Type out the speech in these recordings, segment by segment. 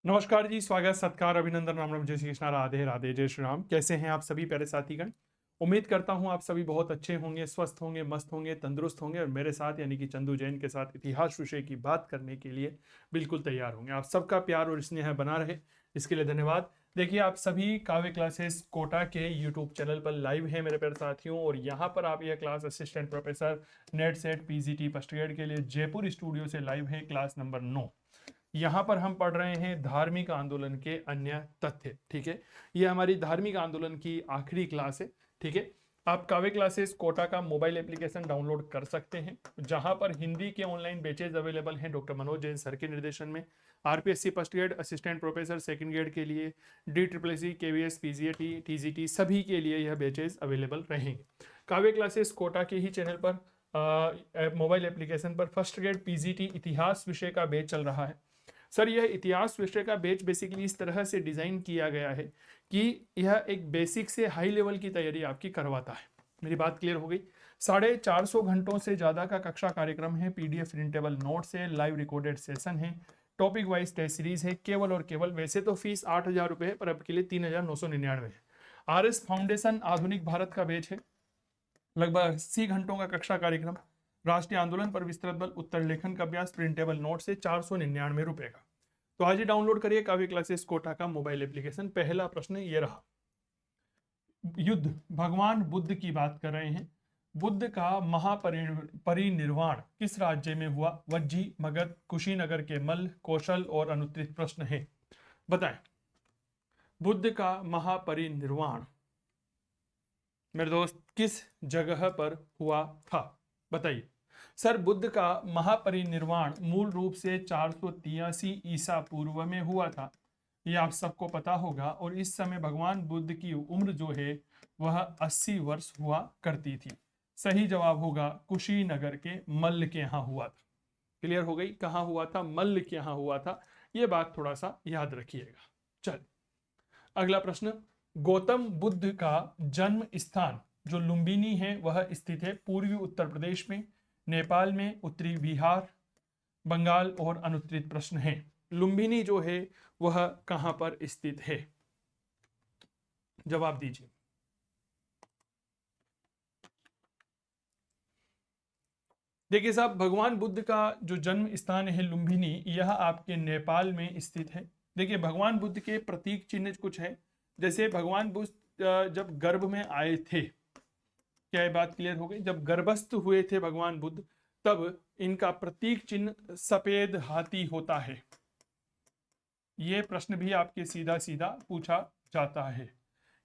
नमस्कार जी, स्वागत सत्कार अभिनंदन राम राम जय श्री कृष्णा राधे राधे जय श्री राम। कैसे हैं आप सभी प्यारे साथीगण। उम्मीद करता हूं आप सभी बहुत अच्छे होंगे, स्वस्थ होंगे, मस्त होंगे, तंदुरुस्त होंगे और मेरे साथ यानी कि चंदू जैन के साथ इतिहास विषय की बात करने के लिए बिल्कुल तैयार होंगे। आप सबका प्यार और स्नेह बना रहे, इसके लिए धन्यवाद। देखिए, आप सभी काव्य क्लासेस कोटा के यूट्यूब चैनल पर लाइव हैं मेरे प्यारे साथियों, और यहाँ पर आप यह class assistant professor net set PGT first grade के लिए जयपुर स्टूडियो से लाइव है, क्लास नंबर 9। यहाँ पर हम पढ़ रहे हैं धार्मिक आंदोलन के अन्य तथ्य। ठीक है, ये हमारी धार्मिक आंदोलन की आखिरी क्लास है। ठीक है, आप काव्य क्लासेस कोटा का मोबाइल एप्लीकेशन डाउनलोड कर सकते हैं, जहां पर हिंदी के ऑनलाइन बैचेज अवेलेबल हैं डॉक्टर मनोज जैन सर के निर्देशन में। RPSC first grade, assistant professor second grade के लिए, DSSS, केवीएस, पीजीटी, टीजीटी सभी के लिए यह बैचेज अवेलेबल रहेंगे। काव्य क्लासेस कोटा के ही चैनल पर मोबाइल एप्लीकेशन पर फर्स्ट ग्रेड पीजीटी इतिहास विषय का बैच चल रहा है। सर, यह इतिहास विषय का बैच बेसिकली इस तरह से डिजाइन किया गया है कि यह एक बेसिक से हाई लेवल की तैयारी आपकी करवाता है। मेरी बात क्लियर हो गई। 450 घंटों से ज्यादा का कक्षा कार्यक्रम है, पीडीएफ प्रिंटेबल नोट्स है, लाइव रिकॉर्डेड सेशन है, टॉपिक वाइज टेस्ट सीरीज है। केवल और केवल, वैसे तो फीस 8,000 रुपए है, पर अब के लिए 3,999 है। RS फाउंडेशन आधुनिक भारत का बैच है, लगभग 80 घंटों का कक्षा कार्यक्रम, राष्ट्रीय आंदोलन पर विस्तृत बल, उत्तर लेखन का अभ्यास, प्रिंटेबल नोट से 499 रुपए का। तो आज ही डाउनलोड करिए काव्य क्लासेस कोटा का मोबाइल एप्लीकेशन। पहला प्रश्न ये रहा, युद्ध, भगवान बुद्ध की बात कर रहे हैं। बुद्ध का महापरिनिर्वाण किस राज्य में हुआ? वज्जी, मगध, कुशीनगर के मल्ल, कौशल और अनुत्तरित प्रश्न है, बताएं। बुद्ध का महापरिनिर्वाण मेरे दोस्त किस जगह पर हुआ था, बताइए। सर, बुद्ध का महापरिनिर्वाण मूल रूप से 483 ईसा पूर्व में हुआ था, यह आप सबको पता होगा। और इस समय भगवान बुद्ध की उम्र जो है वह 80 वर्ष हुआ करती थी। सही जवाब होगा कुशीनगर के मल्ल के यहाँ हुआ था। क्लियर हो गई, कहाँ हुआ था? मल्ल के यहाँ हुआ था। यह बात थोड़ा सा याद रखिएगा। चल, अगला प्रश्न, गौतम बुद्ध का जन्म स्थान जो लुम्बिनी है वह स्थित है पूर्वी उत्तर प्रदेश में, नेपाल में, उत्तरी बिहार, बंगाल और अनुत्तरित प्रश्न है। लुम्बिनी जो है वह कहां पर स्थित है, जवाब दीजिए। देखिए साहब, भगवान बुद्ध का जो जन्म स्थान है लुम्बिनी, यह आपके नेपाल में स्थित है। देखिए, भगवान बुद्ध के प्रतीक चिन्ह कुछ है, जैसे भगवान बुद्ध जब गर्भ में आए थे, क्या ये बात क्लियर हो गई? जब गर्भस्थ हुए थे भगवान बुद्ध, तब इनका प्रतीक चिन्ह सफेद हाथी होता है। यह प्रश्न भी आपके सीधा सीधा पूछा जाता है।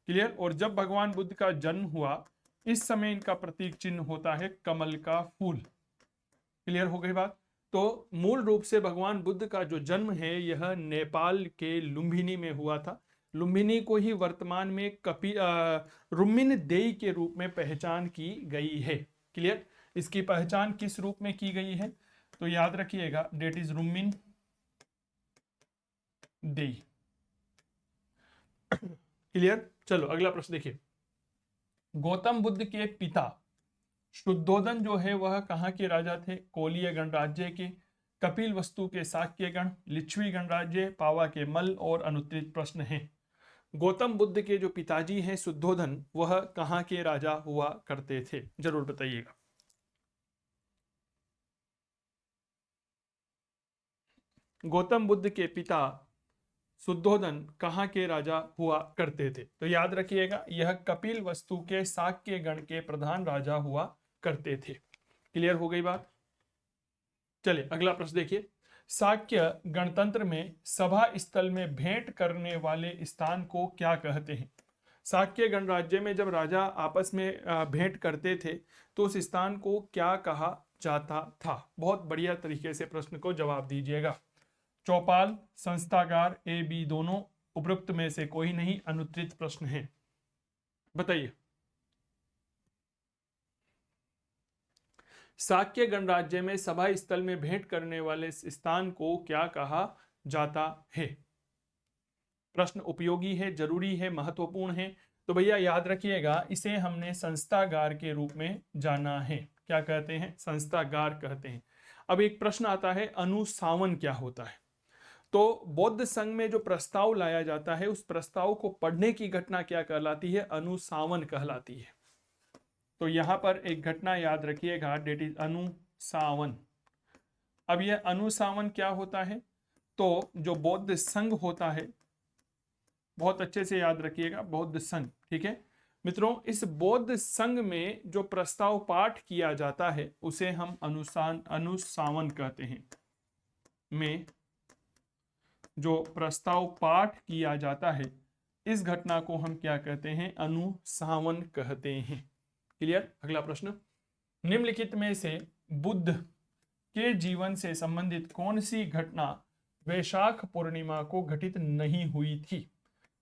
क्लियर? और जब भगवान बुद्ध का जन्म हुआ, इस समय इनका प्रतीक चिन्ह होता है कमल का फूल। क्लियर हो गई बात? तो मूल रूप से भगवान बुद्ध का जो जन्म है यह नेपाल के लुम्बिनी में हुआ था। लुम्बिनी को ही वर्तमान में रुम्मिन देई के रूप में पहचान की गई है। क्लियर? इसकी पहचान किस रूप में की गई है? तो याद रखिएगा, डेट इज रुम्मिन देई। क्लियर? चलो अगला प्रश्न देखिए, गौतम बुद्ध के पिता शुद्धोदन जो है वह कहाँ के राजा थे? कोलीय गणराज्य के, कपिल वस्तु के शाक्य गण, लिच्छवी गणराज्य, पावा के मल्ल और अनुत्तरित प्रश्न है। गौतम बुद्ध के जो पिताजी हैं शुद्धोधन, वह कहाँ के राजा हुआ करते थे, जरूर बताइएगा। गौतम बुद्ध के पिता शुद्धोधन कहाँ के राजा हुआ करते थे? तो याद रखिएगा, यह कपिल वस्तु के शाक्य गण के प्रधान राजा हुआ करते थे। क्लियर हो गई बात? चलिए अगला प्रश्न देखिए, शाक्य गणतंत्र में सभा स्थल में भेंट करने वाले स्थान को क्या कहते हैं? शाक्य गणराज्य में जब राजा आपस में भेंट करते थे तो उस स्थान को क्या कहा जाता था? बहुत बढ़िया तरीके से प्रश्न को जवाब दीजिएगा। चौपाल, संस्थागार, ए बी दोनों, उपरोक्त में से कोई नहीं, अनुत्तरित प्रश्न है, बताइए। शाक्य गणराज्य में सभा स्थल में भेंट करने वाले स्थान को क्या कहा जाता है? प्रश्न उपयोगी है, जरूरी है, महत्वपूर्ण है। तो भैया याद रखिएगा, इसे हमने संस्थागार के रूप में जाना है। क्या कहते हैं? संस्थागार कहते हैं। अब एक प्रश्न आता है, अनुसावन क्या होता है? तो बौद्ध संघ में जो प्रस्ताव लाया जाता है उस प्रस्ताव को पढ़ने की घटना क्या कहलाती है? अनुसावन कहलाती है। तो यहां पर एक घटना याद रखिएगा, डेट इज अनुसावन। अब यह अनुसावन क्या होता है? तो जो बौद्ध संघ होता है, बहुत अच्छे से याद रखिएगा, बौद्ध संघ, ठीक है मित्रों, इस बौद्ध संघ में जो प्रस्ताव पाठ किया जाता है उसे हम अनुसावन कहते हैं। में जो प्रस्ताव पाठ किया जाता है इस घटना को हम क्या कहते हैं? अनुसावन कहते हैं। क्लियर? अगला प्रश्न, निम्नलिखित में से बुद्ध के जीवन से संबंधित कौन सी घटना वैशाख पूर्णिमा को घटित नहीं हुई थी?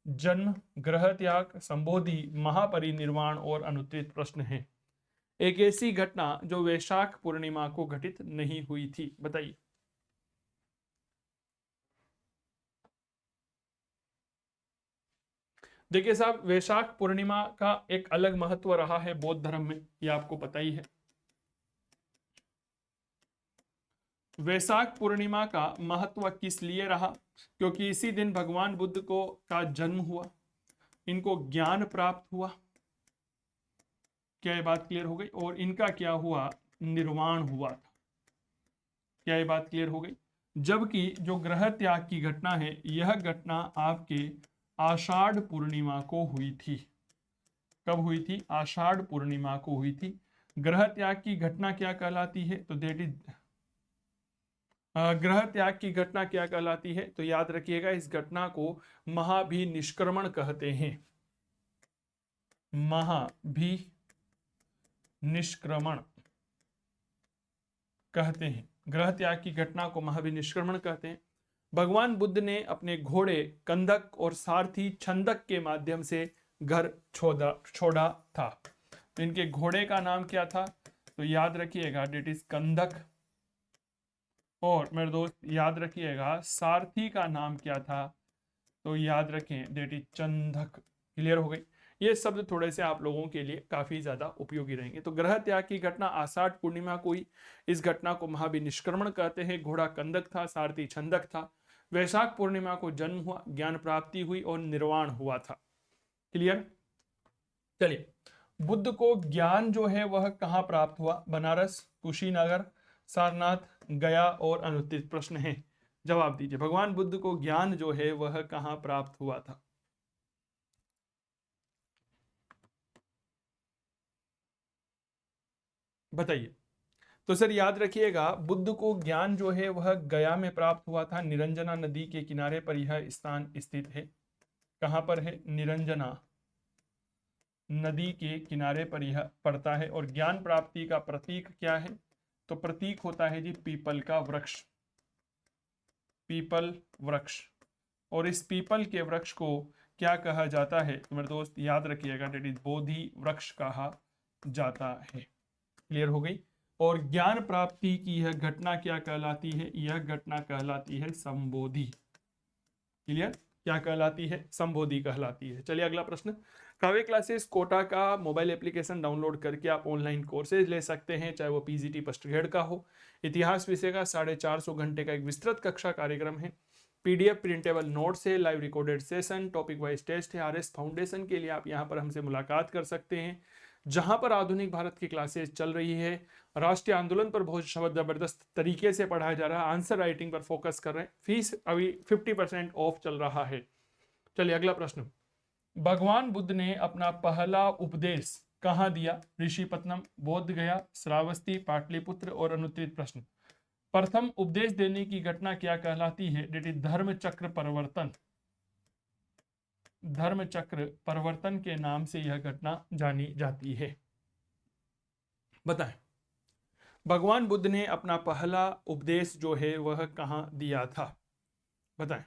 जन्म, ग्रह त्याग, संबोधि, महापरिनिर्वाण और अनुत्तरित प्रश्न है। एक ऐसी घटना जो वैशाख पूर्णिमा को घटित नहीं हुई थी, बताइए। देखिए साहब, वैशाख पूर्णिमा का एक अलग महत्व रहा है बौद्ध धर्म में, यह आपको पता ही है। वैशाख पूर्णिमा का महत्व किस लिए रहा? क्योंकि इसी दिन भगवान बुद्ध को का जन्म हुआ, इनको ज्ञान प्राप्त हुआ। क्या ये बात क्लियर हो गई? और इनका क्या हुआ? निर्वाण हुआ था। क्या ये बात क्लियर हो गई? जबकि जो ग्रह त्याग की घटना है यह घटना आपके आषाढ़ पूर्णिमा को हुई थी। कब हुई थी? आषाढ़ पूर्णिमा को हुई थी। ग्रह त्याग की घटना क्या कहलाती है? तो दैट इज ग्रह त्याग की घटना क्या कहलाती है? तो याद रखिएगा, इस घटना को महाभिनिष्क्रमण कहते हैं। महाभिनिष्क्रमण कहते हैं। ग्रह त्याग की घटना को महाभिनिष्क्रमण कहते हैं। भगवान बुद्ध ने अपने घोड़े कंदक और सारथी छंदक के माध्यम से घर छोड़ा था। तो इनके घोड़े का नाम क्या था? तो याद रखिएगा, डेट इज कंदक। और मेरे दोस्त याद रखिएगा, सारथी का नाम क्या था? तो याद रखें, डेट इज चंदक। क्लियर हो गई? ये शब्द थोड़े से आप लोगों के लिए काफी ज्यादा उपयोगी रहेंगे। तो ग्रह त्याग की घटना आषाढ़ पूर्णिमा को हुई। इस घटना को महाभिनिष्क्रमण कहते हैं। घोड़ा कंदक था, सारथी छंदक था। वैशाख पूर्णिमा को जन्म हुआ, ज्ञान प्राप्ति हुई और निर्वाण हुआ था। क्लियर? चलिए, बुद्ध को ज्ञान जो है वह कहाँ प्राप्त हुआ? बनारस, कुशीनगर, सारनाथ, गया और अनुत्तरित प्रश्न है। जवाब दीजिए, भगवान बुद्ध को ज्ञान जो है वह कहाँ प्राप्त हुआ था? बताइए। तो सर याद रखिएगा, बुद्ध को ज्ञान जो है वह गया में प्राप्त हुआ था। निरंजना नदी के किनारे पर यह स्थान स्थित है। कहाँ पर है? निरंजना नदी के किनारे पर यह पड़ता है। और ज्ञान प्राप्ति का प्रतीक क्या है? तो प्रतीक होता है जी पीपल का वृक्ष। पीपल वृक्ष। और इस पीपल के वृक्ष को क्या कहा जाता है? तो मेरे दोस्त याद रखिएगा, डेट इज बोधि वृक्ष कहा जाता है। क्लियर हो गई? और ज्ञान प्राप्ति की यह घटना क्या कहलाती है? यह घटना कहलाती है संबोधि। क्लियर? क्या कहलाती है? संबोधि कहलाती है। चलिए अगला प्रश्न, काव्य क्लासेस कोटा का मोबाइल एप्लीकेशन डाउनलोड करके आप ऑनलाइन कोर्सेज ले सकते हैं, चाहे वो पीजीटी फर्स्ट ग्रेड का हो। इतिहास विषय का 450 घंटे का एक विस्तृत कक्षा कार्यक्रम है। पीडीएफ प्रिंटेबल नोट्स है, live recorded session, topic wise test है। आरएस फाउंडेशन के लिए आप यहाँ पर हमसे मुलाकात कर सकते हैं, जहां पर आधुनिक भारत की क्लासेस चल रही है। राष्ट्रीय आंदोलन पर बहुत जबरदस्त तरीके से पढ़ाया जा रहा है। आंसर राइटिंग पर फोकस कर रहे हैं। फीस अभी 50% ऑफ चल रहा है। चलिए अगला प्रश्न, भगवान बुद्ध ने अपना पहला उपदेश कहाँ दिया? ऋषिपत्नम, बोध गया, श्रावस्ती, पाटलिपुत्र और अनुत्तरित प्रश्न। प्रथम उपदेश देने की घटना क्या कहलाती है? डेट इज धर्म चक्र परिवर्तन। धर्म चक्र परिवर्तन के नाम से यह घटना जानी जाती है। बताएं, भगवान बुद्ध ने अपना पहला उपदेश जो है वह कहां दिया था? बताएं।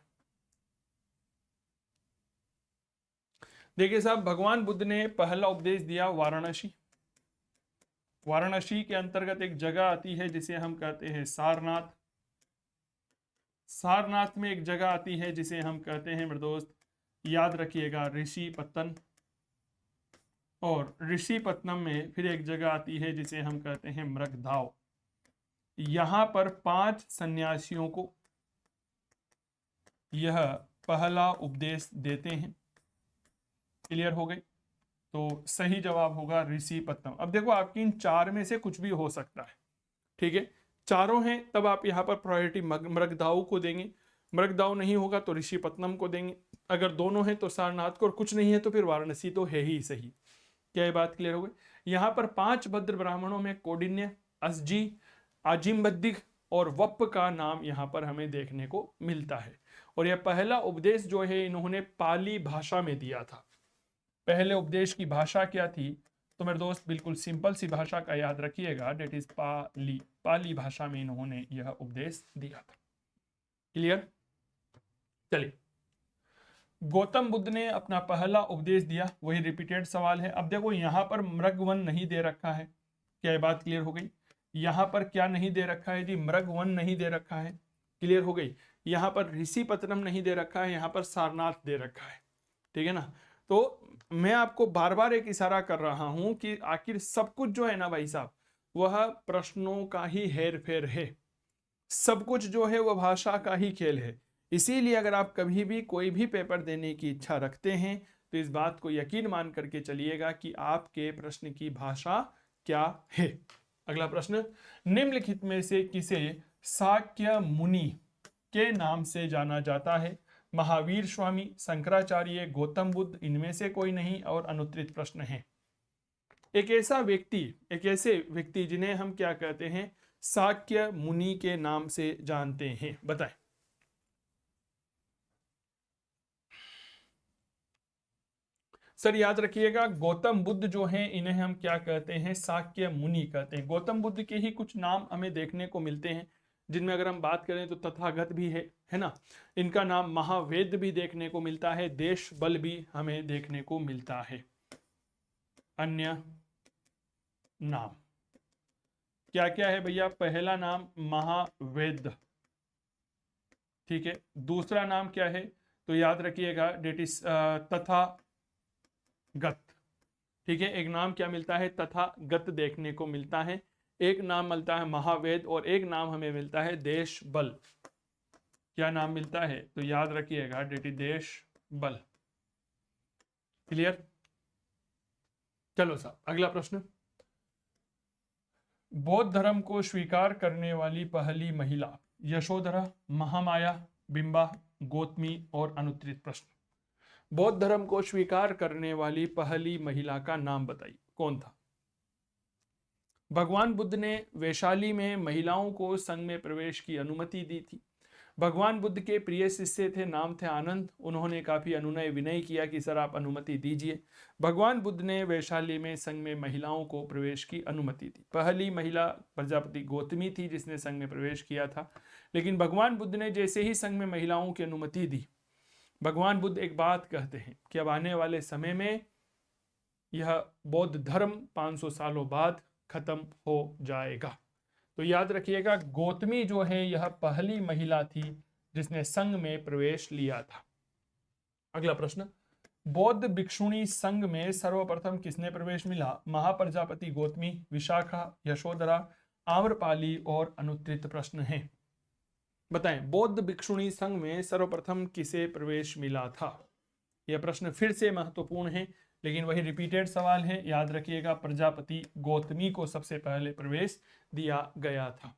देखिए साहब, भगवान बुद्ध ने पहला उपदेश दिया वाराणसी। वाराणसी के अंतर्गत एक जगह आती है जिसे हम कहते हैं सारनाथ। सारनाथ में एक जगह आती है जिसे हम कहते हैं, मेरे दोस्त याद रखिएगा, ऋषिपत्तन। और ऋषिपत्तनम में फिर एक जगह आती है जिसे हम कहते हैं मृगधाव। यहां पर 5 सन्यासियों को यह पहला उपदेश देते हैं। क्लियर हो गई? तो सही जवाब होगा ऋषिपत्तनम। अब देखो आपकी इन चार में से कुछ भी हो सकता है, ठीक है। चारों हैं तब आप यहाँ पर प्रायोरिटी मृगदाऊ को देंगे, मृगदाऊ नहीं होगा तो ऋषिपत्तनम को देंगे, अगर दोनों हैं तो सारनाथ को, और कुछ नहीं है तो फिर वाराणसी तो है ही सही। क्या ये बात क्लियर हो गई? यहाँ पर 5 भद्र ब्राह्मणों में कौंडिन्य, असजी, आजिमबद्दिक और वप्प का नाम यहाँ पर हमें देखने को मिलता है। और यह पहला उपदेश जो है इन्होंने पाली भाषा में दिया था। पहले उपदेश की भाषा क्या थी? तो मेरे दोस्त बिल्कुल सिंपल सी भाषा का याद रखिएगा, डेट इज पाली। पाली भाषा में इन्होंने यह उपदेश दिया था। क्लियर? चलिए, गौतम बुद्ध ने अपना पहला उपदेश दिया, वही रिपीटेड सवाल है। अब देखो यहाँ पर मृगवन नहीं दे रखा है, क्या ये बात क्लियर हो गई? यहाँ पर क्या नहीं दे रखा है जी? मृगवन नहीं दे रखा है। क्लियर हो गई? यहाँ पर ऋषिपत्तनम नहीं दे रखा है, यहाँ पर सारनाथ दे रखा है, ठीक है ना। तो मैं आपको बार बार एक इशारा कर रहा हूं कि आखिर सब कुछ जो है ना भाई साहब, वह प्रश्नों का ही हेर फेर है, सब कुछ जो है वह भाषा का ही खेल है। इसीलिए अगर आप कभी भी कोई भी पेपर देने की इच्छा रखते हैं तो इस बात को यकीन मान करके चलिएगा कि आपके प्रश्न की भाषा क्या है। अगला प्रश्न, निम्नलिखित में से किसे शाक्य मुनि के नाम से जाना जाता है? महावीर स्वामी, शंकराचार्य, गौतम बुद्ध, इनमें से कोई नहीं, और अनुत्तरित प्रश्न है। एक ऐसे व्यक्ति जिन्हें हम क्या कहते हैं? शाक्य मुनि के नाम से जानते हैं, बताएं। सर याद रखिएगा, गौतम बुद्ध जो हैं इन्हें हम क्या कहते हैं? शाक्य मुनि कहते हैं। गौतम बुद्ध के ही कुछ नाम हमें देखने को मिलते हैं, जिनमें अगर हम बात करें तो तथागत भी है ना। इनका नाम महावेद भी देखने को मिलता है, देश बल भी हमें देखने को मिलता है। अन्य नाम क्या क्या है भैया? पहला नाम महावेद, ठीक है। दूसरा नाम क्या है? तो याद रखिएगा, डेट इज तथागत, ठीक है। एक नाम क्या मिलता है? तथागत देखने को मिलता है। एक नाम मिलता है महावेद, और एक नाम हमें मिलता है देश बल। क्या नाम मिलता है? तो याद रखिएगा, डेट इज देश बल। क्लियर? चलो साहब, अगला प्रश्न, बौद्ध धर्म को स्वीकार करने वाली पहली महिला? यशोधरा, महामाया, बिंबा, गौतमी और अनुत्तरित प्रश्न। बौद्ध धर्म को स्वीकार करने वाली पहली महिला का नाम बताइए, कौन था? भगवान बुद्ध ने वैशाली में महिलाओं को संघ में प्रवेश की अनुमति दी थी। भगवान बुद्ध के प्रिय शिष्य थे, नाम थे आनंद। उन्होंने काफी अनुनय विनय किया कि सर आप अनुमति दीजिए। भगवान बुद्ध ने वैशाली में संघ में महिलाओं को प्रवेश की अनुमति दी। पहली महिला प्रजापति गौतमी थी जिसने संघ में प्रवेश किया था, लेकिन भगवान बुद्ध ने जैसे ही संघ में महिलाओं की अनुमति दी, भगवान बुद्ध एक बात कहते हैं कि अब आने वाले समय में यह बौद्ध धर्म 500 सालों बाद खत्म हो जाएगा। तो याद रखिएगा, गौतमी जो है यह पहली महिला थी जिसने संघ में प्रवेश लिया था। अगला प्रश्न, बौद्ध भिक्षुणी संघ में सर्वप्रथम किसने प्रवेश मिला? महाप्रजापति गौतमी, विशाखा, यशोधरा, आम्रपाली और अनुत्तरित प्रश्न है। बताएं, बौद्ध भिक्षुणी संघ में सर्वप्रथम किसे प्रवेश मिला था? यह प्रश्न फिर से महत्वपूर्ण है, लेकिन वही रिपीटेड सवाल है। याद रखिएगा, प्रजापति गौतमी को सबसे पहले प्रवेश दिया गया था।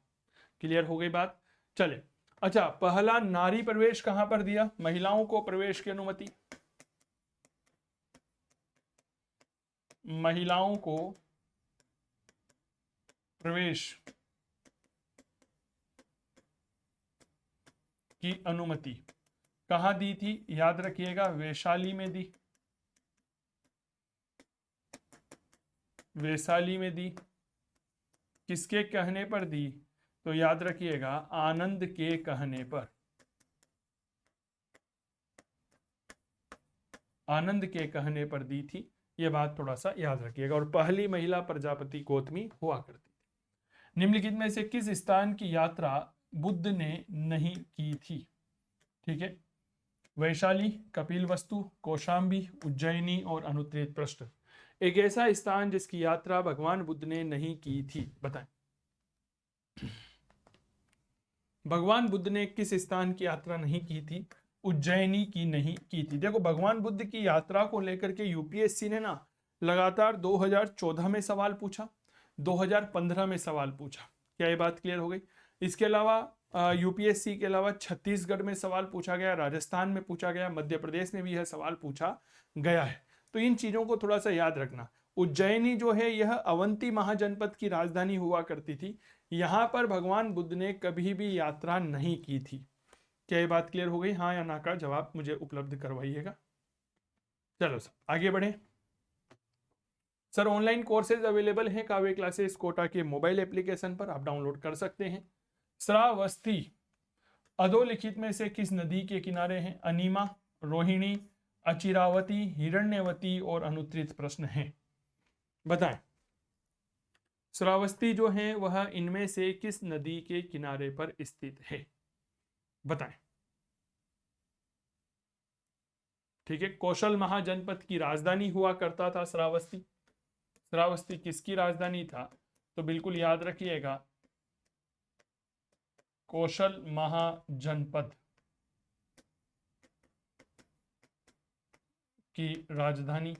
क्लियर हो गई बात? चले, अच्छा, पहला नारी प्रवेश कहां पर दिया? महिलाओं को प्रवेश की अनुमति, महिलाओं को प्रवेश की अनुमति कहां दी थी? याद रखिएगा, वैशाली में दी। वैशाली में दी। किसके कहने पर दी? तो याद रखिएगा, आनंद के कहने पर। आनंद के कहने पर दी थी, यह बात थोड़ा सा याद रखिएगा। और पहली महिला प्रजापति गौतमी हुआ करती थी। निम्नलिखित में से किस स्थान की यात्रा बुद्ध ने नहीं की थी? ठीक है, वैशाली, कपिलवस्तु, कौशाम्बी, उज्जैनी और अनुत्तरित प्रश्न। एक ऐसा स्थान जिसकी यात्रा भगवान बुद्ध ने नहीं की थी, बताएं। भगवान बुद्ध ने किस स्थान की यात्रा नहीं की थी? उज्जैनी की नहीं की थी। देखो भगवान बुद्ध की यात्रा को लेकर के यूपीएससी ने ना लगातार 2014 में सवाल पूछा, 2015 में सवाल पूछा। क्या ये बात क्लियर हो गई? इसके अलावा यूपीएससी के अलावा छत्तीसगढ़ में सवाल पूछा गया, राजस्थान में पूछा गया, मध्य प्रदेश में भी यह सवाल पूछा गया है। तो इन चीजों को थोड़ा सा याद रखना। उज्जैनी जो है यह अवंती महाजनपद की राजधानी हुआ करती थी। यहां पर भगवान बुद्ध ने कभी भी यात्रा नहीं की थी। क्या ये बात क्लियर हो गई? हाँ या ना का जवाब मुझे उपलब्ध करवाइएगा। चलो सर आगे बढ़े। सर ऑनलाइन कोर्सेज अवेलेबल हैं काव्य क्लासेस कोटा के मोबाइल एप्लीकेशन पर, आप डाउनलोड कर सकते हैं। श्रावस्ती अधोलिखित में से किस नदी के किनारे हैं? अनीमा, रोहिणी, अचिरावती, हिरण्यवती और अनुत्तरित प्रश्न है, बताएं। श्रावस्ती जो है वह इनमें से किस नदी के किनारे पर स्थित है, बताएं। ठीक है, कौशल महाजनपद की राजधानी हुआ करता था श्रावस्ती। श्रावस्ती किसकी राजधानी था? तो बिल्कुल याद रखिएगा, कौशल महाजनपद की राजधानी,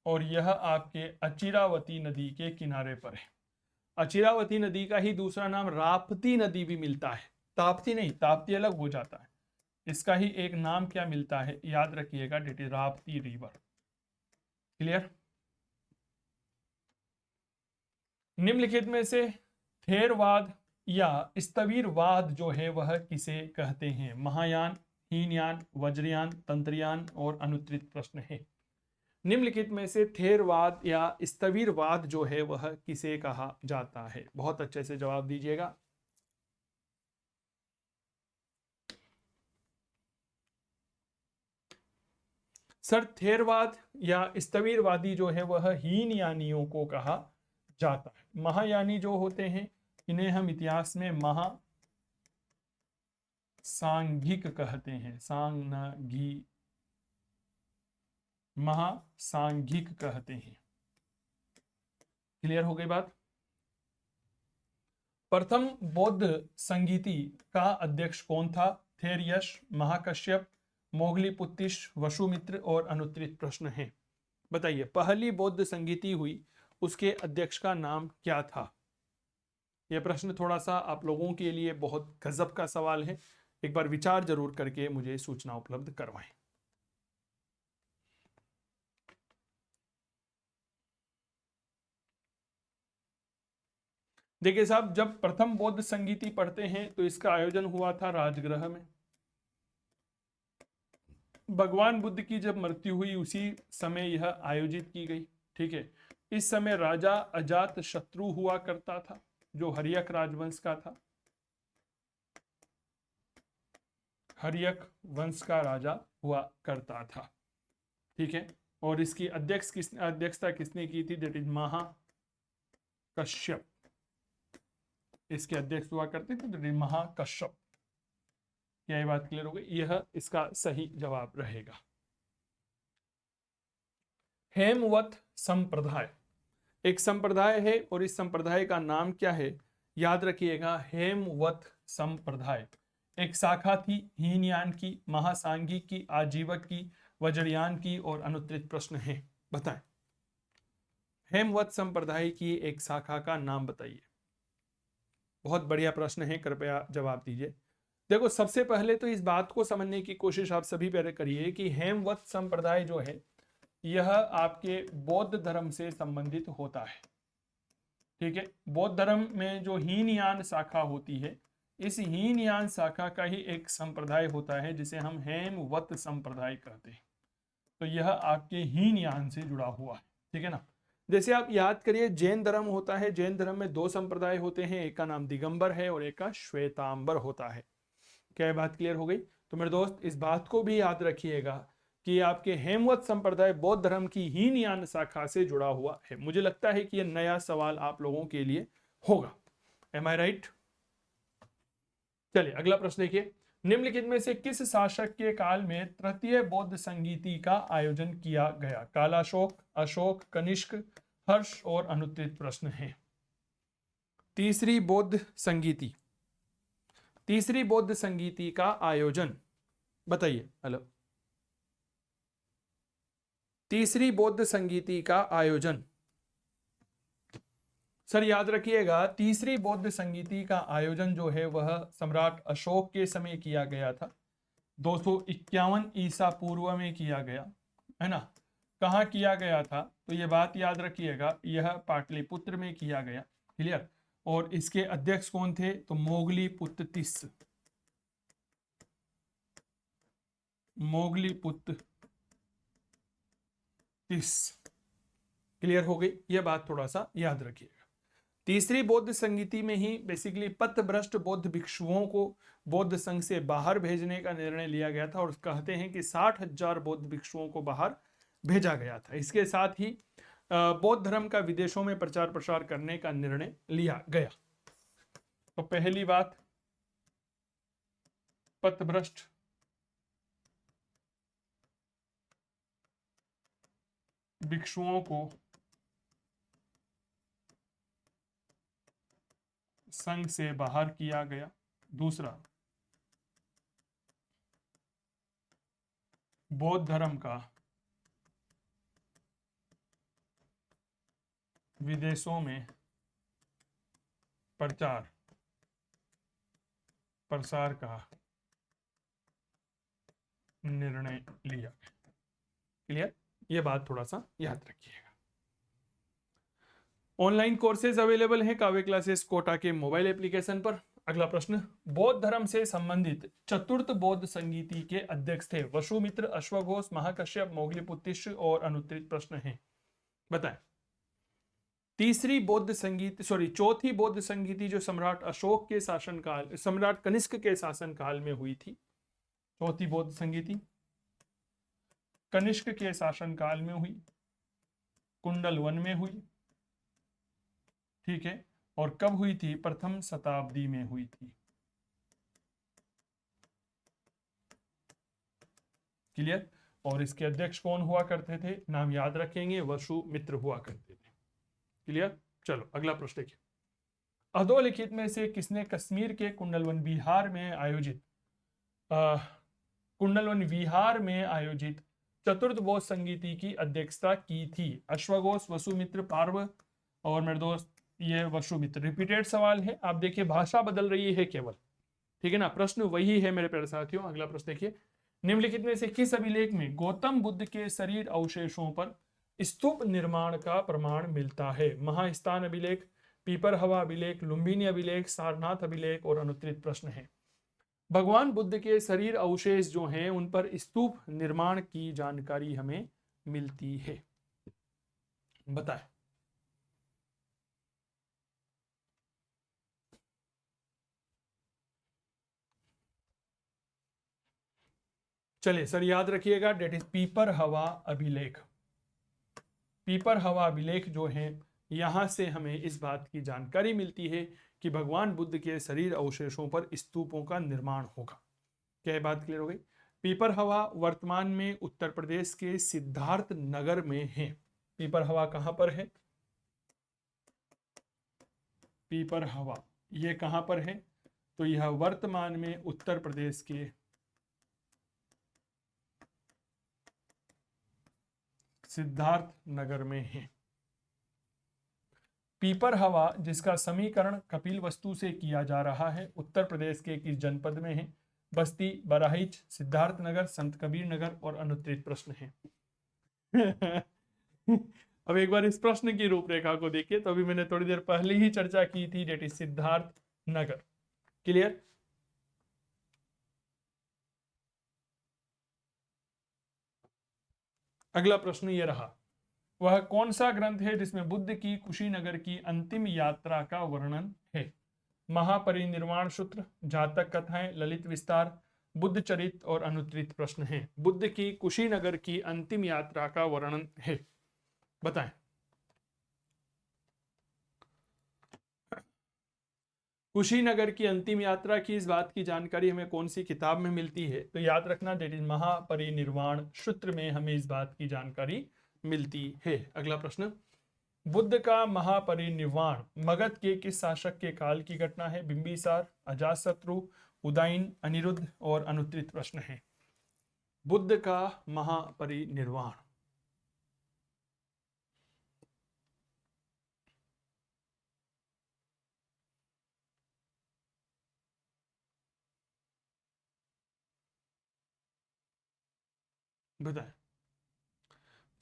और यह आपके अचिरावती नदी के किनारे पर है। अचिरावती नदी का ही दूसरा नाम राप्ती नदी भी मिलता है। ताप्ती नहीं, ताप्ती अलग हो जाता है। इसका ही एक नाम क्या मिलता है, याद रखिएगा, it is Rapti river. Clear? निम्नलिखित में से थेरवाद या स्थविरवाद जो है वह किसे कहते हैं? महायान, हीनयान, वज्रयान, तंत्रयान और अनुत्तरित प्रश्न है। निम्नलिखित में से थेरवाद या स्थविरवाद जो है वह किसे कहा जाता है? बहुत अच्छे से जवाब दीजिएगा। सर थेरवाद या स्थविरवादी जो है वह हीनयानियों को कहा जाता है। महायानी जो होते हैं इन्हें हम इतिहास में महासांघिक कहते हैं। महासांघिक कहते हैं। क्लियर हो गई बात? प्रथम बौद्ध संगीति का अध्यक्ष कौन था? थेरियस, महाकश्यप, मोगलीपुत्तिश, वसुमित्र और अनुत्तरित प्रश्न है। बताइए पहली बौद्ध संगीति हुई उसके अध्यक्ष का नाम क्या था? यह प्रश्न थोड़ा सा आप लोगों के लिए बहुत गजब का सवाल है, एक बार विचार जरूर करके मुझे सूचना उपलब्ध करवाएं। देखिए साहब, जब प्रथम बौद्ध संगीति पढ़ते हैं तो इसका आयोजन हुआ था राजगृह में। भगवान बुद्ध की जब मृत्यु हुई उसी समय यह आयोजित की गई। ठीक है, इस समय राजा अजात शत्रु हुआ करता था जो हर्यक राजवंश का था। हर्यक वंश का राजा हुआ करता था। ठीक है, और इसकी अध्यक्षता किसने की थी? That is Mahakashyap. इसके अध्यक्ष हुआ करते थे दैट इज महाकश्यप। क्या ये बात क्लियर हो गई? यह इसका सही जवाब रहेगा। हेमवत संप्रदाय एक संप्रदाय है और इस संप्रदाय का नाम क्या है? याद रखिएगा, हेमवत संप्रदाय एक शाखा थी हीनयान की, महासांघिक की, आजीवक की, वज्रयान की और अनुत्तरित प्रश्न है। बताएं हेमवत संप्रदाय की एक शाखा का नाम बताइए। बहुत बढ़िया प्रश्न है, कृपया जवाब दीजिए। देखो सबसे पहले तो इस बात को समझने की कोशिश आप सभी पहले करिए कि हेमवत संप्रदाय जो है यह आपके बौद्ध धर्म से संबंधित होता है। ठीक है, बौद्ध धर्म में जो हीनयान शाखा होती है, इस हीनयान शाखा का ही एक संप्रदाय होता है जिसे हम हेमवत संप्रदाय कहते हैं। तो यह आपके हीनयान से जुड़ा हुआ है। ठीक है ना? जैसे आप याद करिए जैन धर्म होता है, जैन धर्म में दो संप्रदाय होते हैं, एक का नाम दिगंबर है और एक का श्वेतांबर होता है। क्या बात क्लियर हो गई? तो मेरे दोस्त इस बात को भी याद रखिएगा कि आपके हेमवत संप्रदाय बौद्ध धर्म की हीनयान शाखा से जुड़ा हुआ है। मुझे लगता है कि यह नया सवाल आप लोगों के लिए होगा। एम आई राइट? चलिए अगला प्रश्न देखिए, निम्नलिखित में से किस शासक के काल में तृतीय बौद्ध संगीति का आयोजन किया गया? कालाशोक, अशोक, कनिष्क, हर्ष और अनुत्तरित प्रश्न है। तीसरी बौद्ध संगीति तीसरी बौद्ध संगीति का आयोजन बताइए। हेलो, तीसरी बौद्ध संगीति का आयोजन। सर याद रखिएगा, तीसरी बौद्ध संगीति का आयोजन जो है वह सम्राट अशोक के समय किया गया था। 251 ईसा पूर्व में किया गया है ना। कहाँ किया गया था? तो ये बात याद रखिएगा, यह पाटलिपुत्र में किया गया। क्लियर। और इसके अध्यक्ष कौन थे? तो मोगलीपुत्र तिस, मोगलीपुत्र तिस। क्लियर हो गई? यह बात थोड़ा सा याद रखिएगा। तीसरी बौद्ध संगीति में ही बेसिकली पथभ्रष्ट बौद्ध भिक्षुओं को बौद्ध संघ से बाहर भेजने का निर्णय लिया गया था, और कहते हैं कि 60,000 बौद्ध भिक्षुओं को बाहर भेजा गया था। इसके साथ ही बौद्ध धर्म का विदेशों में प्रचार प्रसार करने का निर्णय लिया गया। तो पहली बात, पथभ्रष्ट भिक्षुओं को संघ से बाहर किया गया। दूसरा, बौद्ध धर्म का विदेशों में प्रचार प्रसार का निर्णय लिया। क्लियर? ये बात थोड़ा सा याद रखिएगा। ऑनलाइन कोर्सेज अवेलेबल हैं काव्य क्लासेस कोटा के मोबाइल एप्लीकेशन पर। अगला प्रश्न, बौद्ध धर्म से संबंधित चतुर्थ बौद्ध संगीति के अध्यक्ष थे? वसुमित्र, अश्वघोष, महाकश्यप, मोगलीपुत्र और अनुत्तरित प्रश्न हैं, बताएं। तीसरी बौद्ध संगीत चौथी बौद्ध संगीति जो सम्राट अशोक के शासनकाल, सम्राट कनिष्क के शासनकाल में हुई थी। चौथी बौद्ध संगीति कनिष्क के शासनकाल में हुई, कुंडल वन में हुई। ठीक है। और कब हुई थी? प्रथम शताब्दी में हुई थी। क्लियर? और इसके अध्यक्ष कौन हुआ करते थे? नाम याद रखेंगे, वसुमित्र हुआ करते थे। क्लियर? चलो अगला प्रश्न देखिए। अधोलिखित में से किसने कश्मीर के कुंडलवन विहार में आयोजित चतुर्थ बौद्ध संगीति की अध्यक्षता की थी? अश्वघोष, वसुमित्र, पार्व और मेरे दोस्त ये वसुमित्र। रिपीटेड सवाल है, आप देखिए भाषा बदल रही है केवल। ठीक है ना, प्रश्न वही है मेरे प्यारे साथियों। अगला प्रश्न देखिए, निम्नलिखित में से किस अभिलेख में गौतम बुद्ध के शरीर अवशेषों पर स्तूप निर्माण का प्रमाण मिलता है? महास्थान अभिलेख, पीपर हवा अभिलेख, लुम्बिनी अभिलेख, सारनाथ अभिलेख और अनुत्तरित प्रश्न है। भगवान बुद्ध के शरीर अवशेष जो हैं उन पर स्तूप निर्माण की जानकारी हमें मिलती है, बताएं। चलिए सर याद रखिएगा, डेट इज पीपर हवा अभिलेख। पीपर हवा अभिलेख जो है, यहां से हमें इस बात की जानकारी मिलती है कि भगवान बुद्ध के शरीर अवशेषों पर स्तूपों का निर्माण होगा। क्या बात क्लियर हो गई? पीपर हवा वर्तमान में उत्तर प्रदेश के सिद्धार्थ नगर में है। पीपर हवा कहां पर है? पीपर हवा ये कहां पर है? तो यह वर्तमान में उत्तर प्रदेश के सिद्धार्थ नगर में है। पीपर हवा जिसका समीकरण कपिल वस्तु से किया जा रहा है, उत्तर प्रदेश के किस जनपद में है? बस्ती, बहराइच, सिद्धार्थ नगर, संत कबीर नगर और अनुत्तरित प्रश्न है। अब एक बार इस प्रश्न की रूपरेखा को देखिए, तो अभी मैंने थोड़ी देर पहले ही चर्चा की थी, that is Siddharth Nagar. Clear? अगला प्रश्न ये रहा, वह कौन सा ग्रंथ है जिसमें बुद्ध की कुशीनगर की अंतिम यात्रा का वर्णन है? महापरिनिर्वाण सूत्र, जातक कथाएं, ललित विस्तार, बुद्ध चरित और अनुत्तरित प्रश्न है। बुद्ध की कुशीनगर की अंतिम यात्रा का वर्णन है, बताएं। कुशीनगर की अंतिम यात्रा की इस बात की जानकारी हमें कौन सी किताब में मिलती है? तो याद रखना, डेट इज महापरिनिर्वाण सूत्र में हमें इस बात की जानकारी मिलती है। अगला प्रश्न, बुद्ध का महापरिनिर्वाण मगध के किस शासक के काल की घटना है? बिंबिसार, अजातशत्रु, उदाईन, अनिरुद्ध और अनुत्तरित प्रश्न है। बुद्ध का महापरिनिर्वाण। बताएं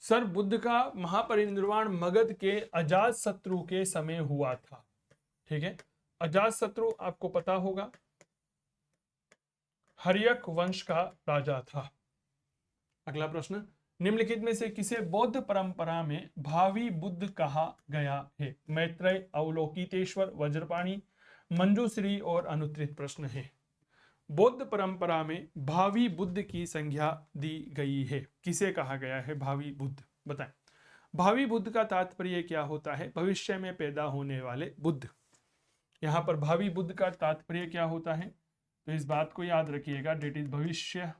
सर, बुद्ध का महापरिनिर्वाण मगध के अजात शत्रु के समय हुआ था। ठीक है, अजात शत्रु आपको पता होगा हर्यक वंश का राजा था। अगला प्रश्न, निम्नलिखित में से किसे बौद्ध परंपरा में भावी बुद्ध कहा गया है? मैत्रेय, अवलोकितेश्वर, वज्रपाणि, मंजूश्री और अनुत्तरित प्रश्न है। बौद्ध परंपरा में भावी बुद्ध की संज्ञा दी गई है, किसे कहा गया है भावी बुद्ध? बताएं। भावी बुद्ध का तात्पर्य क्या होता है? भविष्य में पैदा होने वाले बुद्ध। यहां पर भावी बुद्ध का तात्पर्य क्या होता है? तो इस बात को याद रखिएगा, डेट इज भविष्य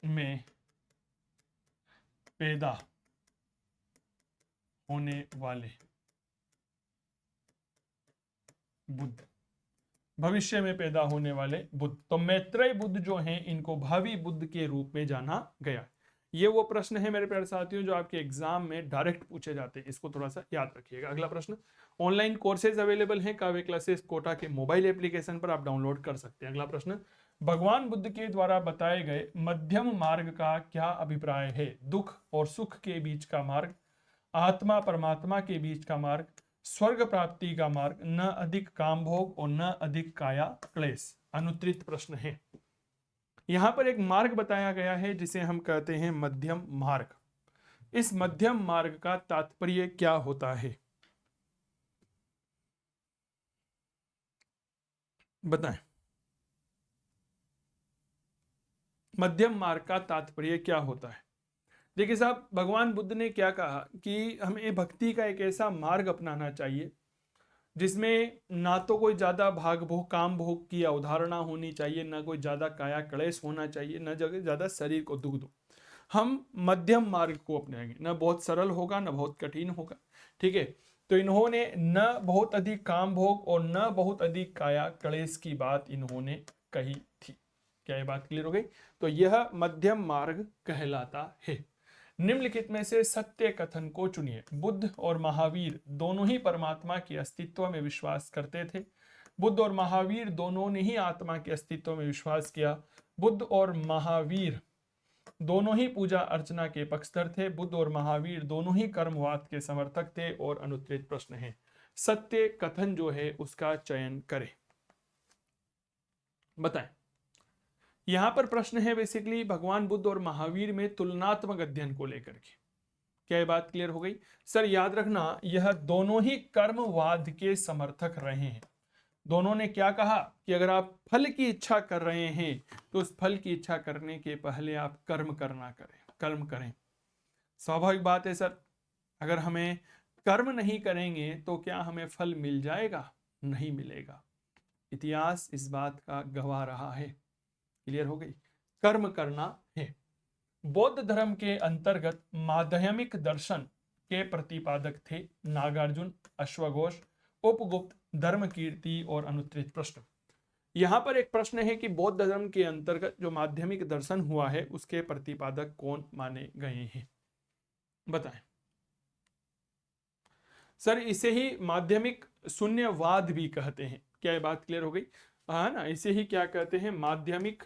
में पैदा होने वाले बुद्ध, भविष्य में पैदा होने वाले बुद्ध। तो मैत्रेय बुद्ध जो हैं इनको भावी बुद्ध के रूप में जाना गया। ये वो प्रश्न है मेरे प्यारे साथियों जो आपके एग्जाम में डायरेक्ट पूछे जाते हैं, इसको थोड़ा सा याद रखिएगा। अगला प्रश्न, ऑनलाइन कोर्सेज अवेलेबल हैं काव्य क्लासेस कोटा के मोबाइल एप्लीकेशन पर, आप डाउनलोड कर सकते हैं। अगला प्रश्न, भगवान बुद्ध के द्वारा बताए गए मध्यम मार्ग का क्या अभिप्राय है? दुख और सुख के बीच का मार्ग, आत्मा परमात्मा के बीच का मार्ग, स्वर्ग प्राप्ति का मार्ग, न अधिक काम भोग और न अधिक काया क्लेश। अनुत्तरित प्रश्न है। यहां पर एक मार्ग बताया गया है जिसे हम कहते हैं मध्यम मार्ग। इस मध्यम मार्ग का तात्पर्य क्या होता है? बताएं। मध्यम मार्ग का तात्पर्य क्या होता है? देखिए साहब, भगवान बुद्ध ने क्या कहा कि हमें भक्ति का एक ऐसा मार्ग अपनाना चाहिए जिसमें ना तो कोई ज्यादा भाग भोग काम भोग की अवधारणा होनी चाहिए, ना कोई ज्यादा काया क्लेश होना चाहिए, ना ज्यादा शरीर को दुख दो। हम मध्यम मार्ग को अपनाएंगे, ना बहुत सरल होगा ना बहुत कठिन होगा। ठीक है, तो इन्होंने न बहुत अधिक काम भोग और न बहुत अधिक काया क्लेश की बात इन्होंने कही थी। क्या ये बात क्लियर हो गई? तो यह मध्यम मार्ग कहलाता है। निम्नलिखित में से सत्य कथन को चुनिए। बुद्ध और महावीर दोनों ही परमात्मा के अस्तित्व में विश्वास करते थे। बुद्ध और महावीर दोनों ने ही आत्मा के अस्तित्व में विश्वास किया। बुद्ध और महावीर दोनों ही पूजा अर्चना के पक्षधर थे। बुद्ध और महावीर दोनों ही कर्मवाद के समर्थक थे। और अनुत्तरित प्रश्न है, सत्य कथन जो है उसका चयन करें। बताएं। यहां पर प्रश्न है बेसिकली भगवान बुद्ध और महावीर में तुलनात्मक अध्ययन को लेकर के। क्या ये बात क्लियर हो गई? सर याद रखना, यह दोनों ही कर्मवाद के समर्थक रहे हैं। दोनों ने क्या कहा कि अगर आप फल की इच्छा कर रहे हैं तो उस फल की इच्छा करने के पहले आप कर्म करें। स्वाभाविक बात है सर, अगर हमें कर्म नहीं करेंगे तो क्या हमें फल मिल जाएगा? नहीं मिलेगा। इतिहास इस बात का गवाह रहा है। क्लियर हो गई? कर्म करना है। बौद्ध धर्म के अंतर्गत माध्यमिक दर्शन के प्रतिपादक थे नागार्जुन, अश्वघोष, उपगुप्त, धर्मकीर्ति और अनुत्तरित प्रश्न। यहां पर एक प्रश्न है कि बौद्ध धर्म के अंतर्गत जो माध्यमिक दर्शन हुआ है उसके प्रतिपादक कौन माने गए हैं? बताएं। सर इसे ही माध्यमिक शून्यवाद भी कहते हैं। क्या ये बात क्लियर हो गई? हाँ ना, इसे ही क्या कहते हैं? माध्यमिक,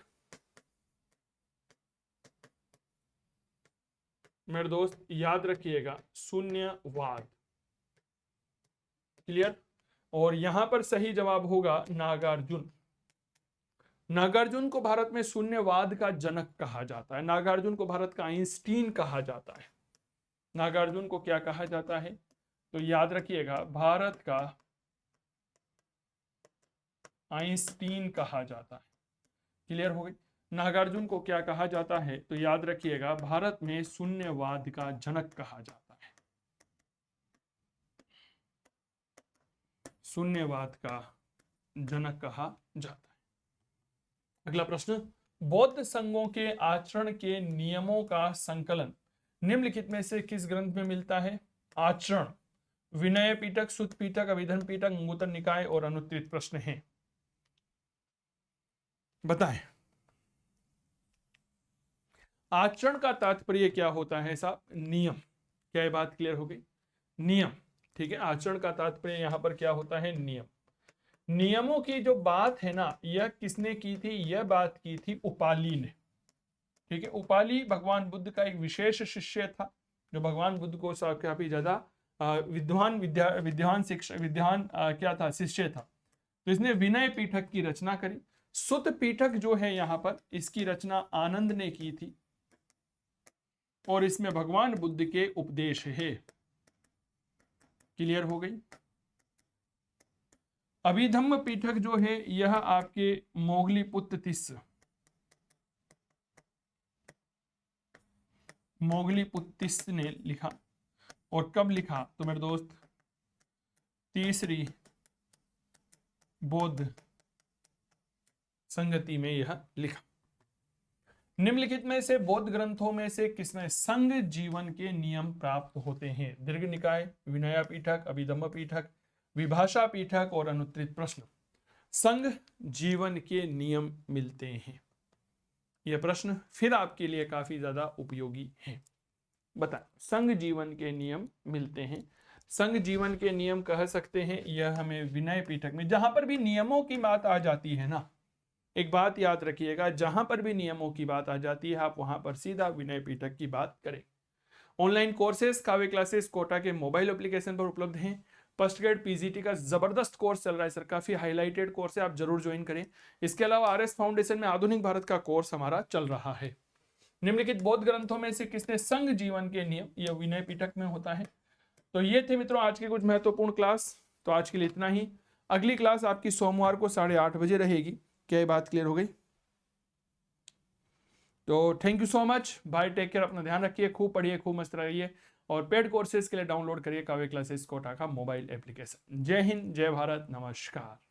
मेरे दोस्त याद रखिएगा, शून्यवाद। क्लियर? और यहां पर सही जवाब होगा नागार्जुन। नागार्जुन को भारत में शून्यवाद का जनक कहा जाता है। नागार्जुन को भारत का आइंस्टीन कहा जाता है। नागार्जुन को क्या कहा जाता है? तो याद रखिएगा, भारत का आइंस्टीन कहा जाता है। क्लियर हो गई? नागार्जुन को क्या कहा जाता है? तो याद रखिएगा, भारत में शून्यवाद का जनक कहा जाता है। शून्यवाद का जनक कहा जाता है। अगला प्रश्न, बौद्ध संघों के आचरण के नियमों का संकलन निम्नलिखित में से किस ग्रंथ में मिलता है? आचरण, विनय पिटक, सुत्त पिटक, अभिधर्म पिटक, अंगुत्तर निकाय और अनुत्तरित प्रश्न है। बताएं आचरण का तात्पर्य क्या होता है साहब? नियम। क्या ये बात क्लियर हो गई? नियम, ठीक है। आचरण का तात्पर्य यहां पर क्या होता है? नियम। नियमों की जो बात है ना, यह किसने की थी? यह बात की थी उपाली ने, ठीक है। उपाली भगवान बुद्ध का एक विशेष शिष्य था, जो भगवान बुद्ध को काफी ज्यादा विद्वान शिक्षक, क्या था? शिष्य था। तो इसने विनय पीठक की रचना करी। सुत पीठक जो है यहां पर, इसकी रचना आनंद ने की थी, और इसमें भगवान बुद्ध के उपदेश है। क्लियर हो गई? अभिधम्म पीठक जो है यह आपके मोगलीपुत्तिस ने लिखा। और कब लिखा? तो मेरे दोस्त, तीसरी बौद्ध संगति में यह लिखा। निम्नलिखित में से बौद्ध ग्रंथों में से किसमें संघ जीवन के नियम प्राप्त होते हैं? दीर्घ निकाय, विनय पीठक, अभिधम्म पीठक, विभाषा पीठक और अनुत्तरित प्रश्न। संघ जीवन के नियम मिलते हैं। यह प्रश्न फिर आपके लिए काफी ज्यादा उपयोगी है। बताएं, संघ जीवन के नियम मिलते हैं। संघ जीवन के नियम कह सकते हैं, यह हमें विनय पीठक में, जहां पर भी नियमों की बात आ जाती है ना, एक बात याद रखिएगा, जहां पर भी नियमों की बात आ जाती है आप वहां पर सीधा विनय पीठक की बात करें। ऑनलाइन कोर्सेज काव्य क्लासेस कोटा के मोबाइल एप्लीकेशन पर उपलब्ध हैं। फर्स्ट ग्रेड पीजीटी का जबरदस्त कोर्स चल रहा है सर, काफी हाईलाइटेड कोर्स है, आप जरूर ज्वाइन करें। इसके अलावा आरएस फाउंडेशन में आधुनिक भारत का कोर्स हमारा चल रहा है। निम्नलिखित बौद्ध ग्रंथों में से किसने संघ जीवन के नियम, यह विनय पीठक में होता है। तो ये थे मित्रों आज के कुछ महत्वपूर्ण क्लास। तो आज के लिए इतना ही। अगली क्लास आपकी सोमवार को 8:30 बजे रहेगी। क्या ये बात क्लियर हो गई? तो thank you so much, bye, take care, अपना ध्यान रखिए, खूब पढ़िए, खूब मस्त रहिए, और पेड कोर्सेज के लिए डाउनलोड करिए काव्य क्लासेस कोटा का मोबाइल एप्लीकेशन। जय हिंद, जय भारत, नमस्कार।